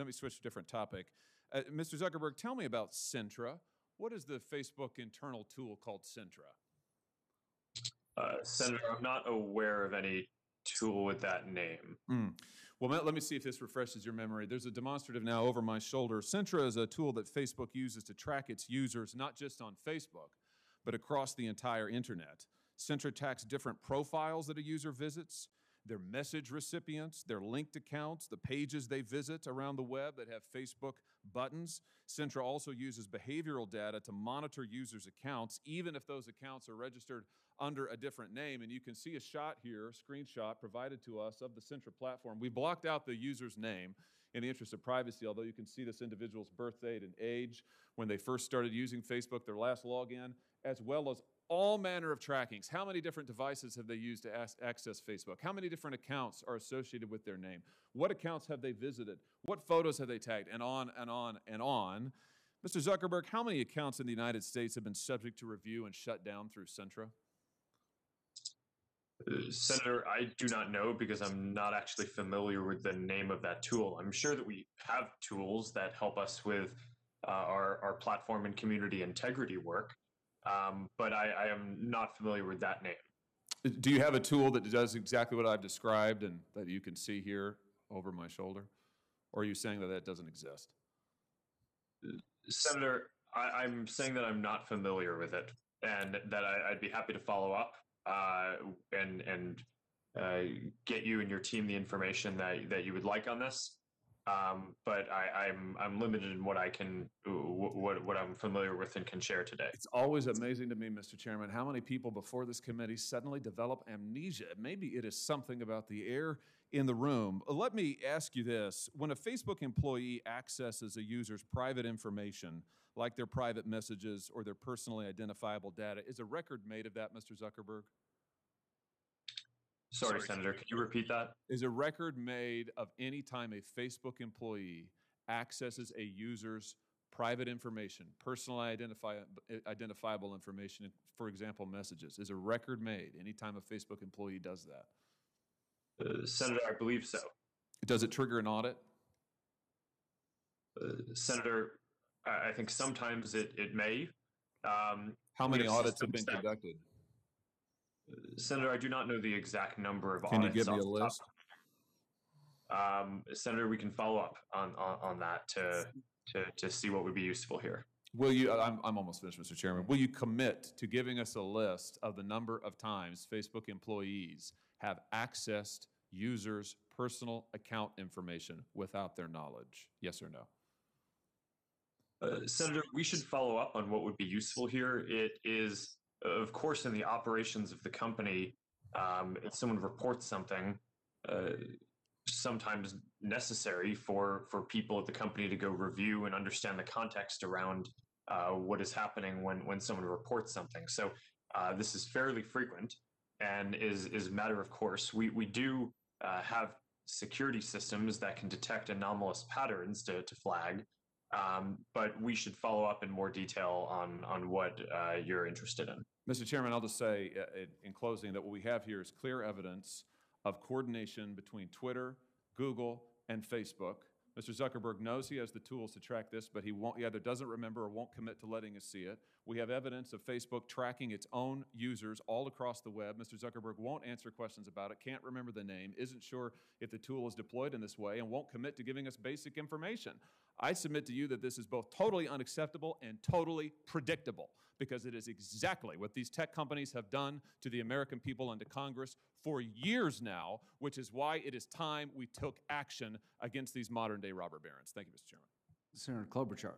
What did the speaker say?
me switch to a different topic. Mr. Zuckerberg, tell me about Centra. What is the Facebook internal tool called Centra? Senator, I'm not aware of any tool with that name. Well, let me see if this refreshes your memory. There's a demonstrative now over my shoulder. Centra is a tool that Facebook uses to track its users, not just on Facebook, but across the entire internet. Centra tracks different profiles that a user visits, their message recipients, their linked accounts, the pages they visit around the web that have Facebook buttons. Centra also uses behavioral data to monitor users' accounts, even if those accounts are registered under a different name. And you can see a shot here, a screenshot provided to us of the Centra platform. We blocked out the user's name in the interest of privacy, although you can see this individual's birth date and age, when they first started using Facebook, their last login, as well as all manner of trackings. How many different devices have they used to access Facebook? How many different accounts are associated with their name? What accounts have they visited? What photos have they tagged? And on and on and on. Mr. Zuckerberg, how many accounts in the United States have been subject to review and shut down through Centra? Senator, I do not know because I'm not actually familiar with the name of that tool. I'm sure that we have tools that help us with our platform and community integrity work. But I am not familiar with that name. Do you have a tool that does exactly what I've described and that you can see here over my shoulder? Or are you saying that that doesn't exist? Senator, I'm saying that I'm not familiar with it and that I'd be happy to follow up and get you and your team the information that you would like on this. But I'm limited in what I can, what I'm familiar with and can share today. It's always amazing to me, Mr. Chairman, how many people before this committee suddenly develop amnesia. Maybe it is something about the air in the room. Let me ask you this. When a Facebook employee accesses a user's private information, like their private messages or their personally identifiable data, is a record made of that, Mr. Zuckerberg? Sorry, Senator, can you repeat that? Is a record made of any time a Facebook employee accesses a user's private information, personally identifiable information, for example, messages? Is a record made any time a Facebook employee does that? Senator, I believe so. Does it trigger an audit? Senator, I think sometimes it may. How many audits have been conducted? Senator, I do not know the exact number of audits. Can you give me a list? Senator, we can follow up on that to see what would be useful here. Will you? I'm almost finished, Mr. Chairman. Will you commit to giving us a list of the number of times Facebook employees have accessed users' personal account information without their knowledge? Yes or no? Senator, we should follow up on what would be useful here. It is, of course, in the operations of the company, if someone reports something, sometimes necessary for people at the company to go review and understand the context around what is happening when someone reports something. So this is fairly frequent and is a matter of course. We do have security systems that can detect anomalous patterns to flag. But we should follow up in more detail on what you're interested in. Mr. Chairman, I'll just say in closing that what we have here is clear evidence of coordination between Twitter, Google, and Facebook. Mr. Zuckerberg knows he has the tools to track this, but he either doesn't remember or won't commit to letting us see it. We have evidence of Facebook tracking its own users all across the web. Mr. Zuckerberg won't answer questions about it, can't remember the name, isn't sure if the tool is deployed in this way, and won't commit to giving us basic information. I submit to you that this is both totally unacceptable and totally predictable, because it is exactly what these tech companies have done to the American people and to Congress for years now, which is why it is time we took action against these modern-day robber barons. Thank you, Mr. Chairman. Senator Klobuchar.